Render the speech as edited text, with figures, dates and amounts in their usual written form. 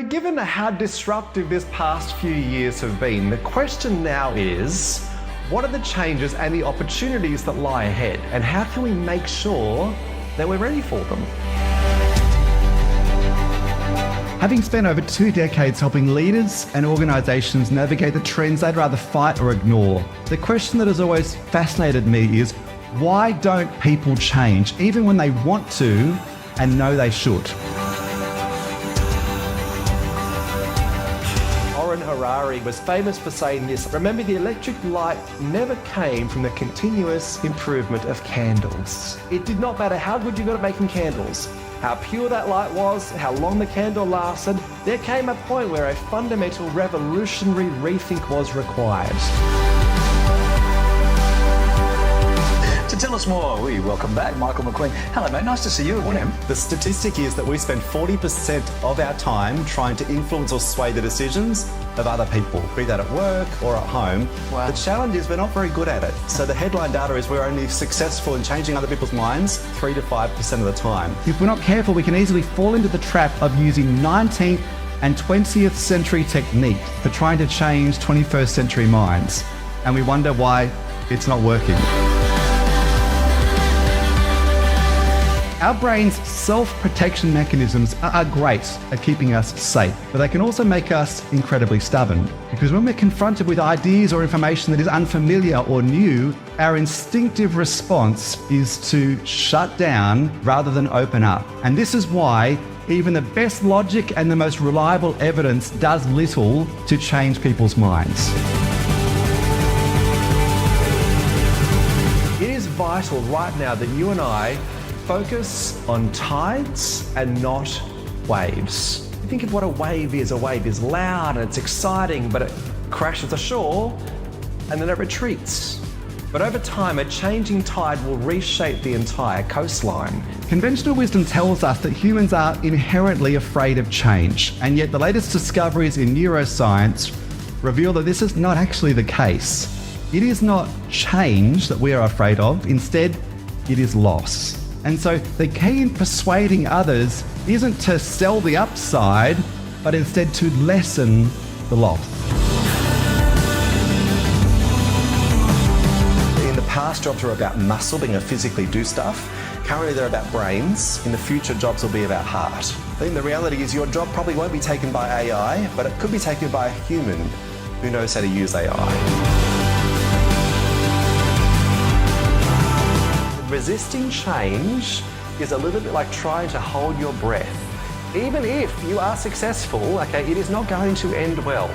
Given how disruptive this past few years have been, the question now is, what are the changes and the opportunities that lie ahead? And how can we make sure that we're ready for them? Having spent over 2 decades helping leaders and organisations navigate the trends they'd rather fight or ignore, the question that has always fascinated me is, why don't people change, even when they want to and know they should? Harari was famous for saying this: remember, the electric light never came from the continuous improvement of candles. It did not matter how good you got at making candles, how pure that light was, how long the candle lasted, there came a point where a fundamental revolutionary rethink was required. To tell us more, we welcome back Michael McQueen. Hello, mate. Nice to see you again. The statistic is that we spend 40% of our time trying to influence or sway the decisions of other people, be that at work or at home. Wow. The challenge is we're not very good at it. So the headline data is we're only successful in changing other people's minds 3 to 5% of the time. If we're not careful, we can easily fall into the trap of using 19th and 20th century technique for trying to change 21st century minds. And we wonder why it's not working. Our brain's self-protection mechanisms are great at keeping us safe, but they can also make us incredibly stubborn. Because when we're confronted with ideas or information that is unfamiliar or new, our instinctive response is to shut down rather than open up. And this is why even the best logic and the most reliable evidence does little to change people's minds. It is vital right now that you and I focus on tides and not waves. Think of what a wave is. A wave is loud and it's exciting, but it crashes ashore and then it retreats. But over time, a changing tide will reshape the entire coastline. Conventional wisdom tells us that humans are inherently afraid of change, and yet the latest discoveries in neuroscience reveal that this is not actually the case. It is not change that we are afraid of, instead it is loss. And so the key in persuading others isn't to sell the upside, but instead to lessen the loss. In the past, jobs were about muscle, being able to physically do stuff. Currently, they're about brains. In the future, jobs will be about heart. I think the reality is your job probably won't be taken by AI, but it could be taken by a human who knows how to use AI. Resisting change is a little bit like trying to hold your breath. Even if you are successful, it is not going to end well.